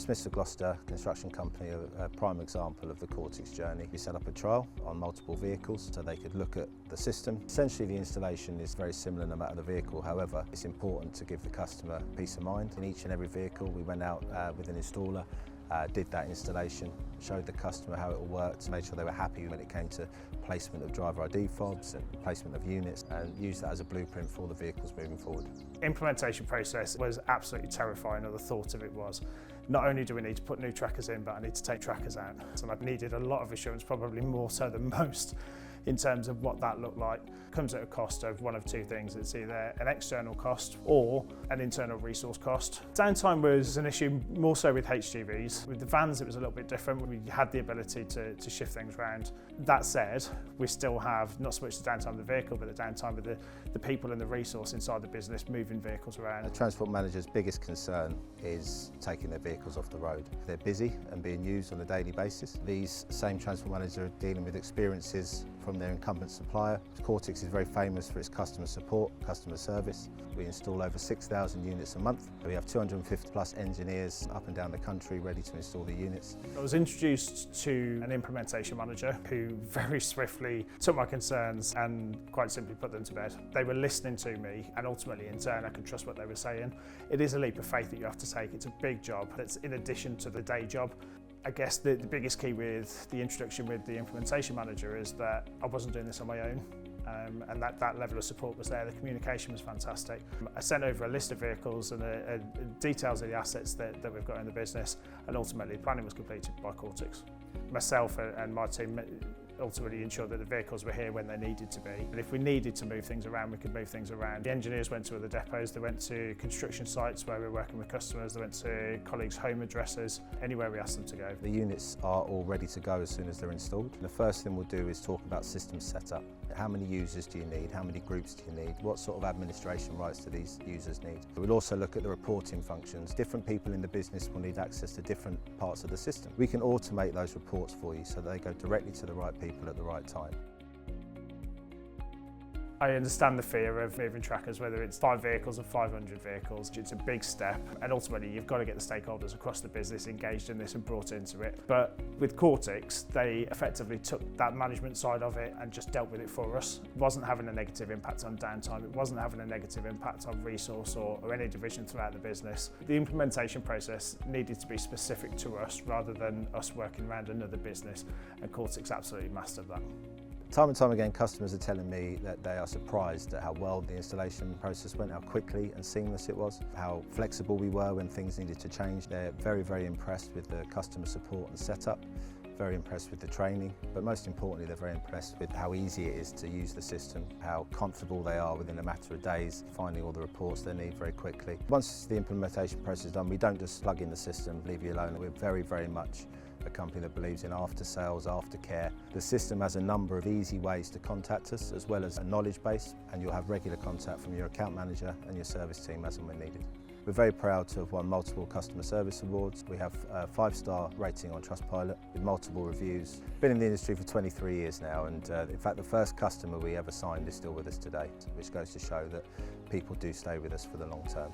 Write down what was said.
Mr. Gloucester construction company are a prime example of the Quartix journey. We set up a trial on multiple vehicles so they could look at the system. Essentially the installation is very similar no matter the vehicle, however it's important to give the customer peace of mind. In each and every vehicle we went out with an installer, did that installation, showed the customer how it all worked, made sure they were happy when it came to placement of driver ID fobs and placement of units, and used that as a blueprint for the vehicles moving forward. Implementation process was absolutely terrifying, or the thought of it was. Not only do we need to put new trackers in, but I need to take trackers out. And I've needed a lot of assurance, probably more so than most, in terms of what that looked like. It comes at a cost of one of two things. It's either an external cost or an internal resource cost. Downtime was an issue more so with HGVs. With the vans it was a little bit different. We had the ability to shift things around. That said, we still have not so much the downtime of the vehicle, but the downtime of the people and the resource inside the business moving vehicles around. The transport manager's biggest concern is taking their vehicles off the road. They're busy and being used on a daily basis. These same transport managers are dealing with experiences from their incumbent supplier. Quartix is very famous for its customer support, customer service. We install over 6,000 units a month. We have 250 plus engineers up and down the country ready to install the units. I was introduced to an implementation manager who very swiftly took my concerns and quite simply put them to bed. They were listening to me, and ultimately in turn I could trust what they were saying. It is a leap of faith that you have to take. It's a big job that's in addition to the day job. I guess the biggest key with the introduction with the implementation manager is that I wasn't doing this on my own, and that level of support was there. The communication was fantastic. I sent over a list of vehicles and details of the assets that we've got in the business, and ultimately the planning was completed by Quartix. Myself and my team ultimately ensured that the vehicles were here when they needed to be. And if we needed to move things around, we could move things around. The engineers went to other depots, they went to construction sites where we were working with customers, they went to colleagues' home addresses, anywhere we asked them to go. The units are all ready to go as soon as they're installed. The first thing we'll do is talk about system setup. How many users do you need? How many groups do you need? What sort of administration rights do these users need? We'll also look at the reporting functions. Different people in the business will need access to different parts of the system. We can automate those reports for you so that they go directly to the right people at the right time. I understand the fear of moving trackers, whether it's 5 vehicles or 500 vehicles. It's a big step, and ultimately you've got to get the stakeholders across the business engaged in this and brought into it. But with Quartix, they effectively took that management side of it and just dealt with it for us. It wasn't having a negative impact on downtime, it wasn't having a negative impact on resource or any division throughout the business. The implementation process needed to be specific to us rather than us working around another business, and Quartix absolutely mastered that. Time and time again, customers are telling me that they are surprised at how well the installation process went, how quickly and seamless it was, how flexible we were when things needed to change. They're very, very impressed with the customer support and setup, very impressed with the training, but most importantly, they're very impressed with how easy it is to use the system, how comfortable they are within a matter of days, finding all the reports they need very quickly. Once the implementation process is done, we don't just plug in the system, leave you alone. We're very, very much a company that believes in after sales, aftercare. The system has a number of easy ways to contact us, as well as a knowledge base, and you'll have regular contact from your account manager and your service team as and when needed. We're very proud to have won multiple customer service awards. We have a 5-star rating on Trustpilot with multiple reviews. Been in the industry for 23 years now, and in fact the first customer we ever signed is still with us today, which goes to show that people do stay with us for the long term.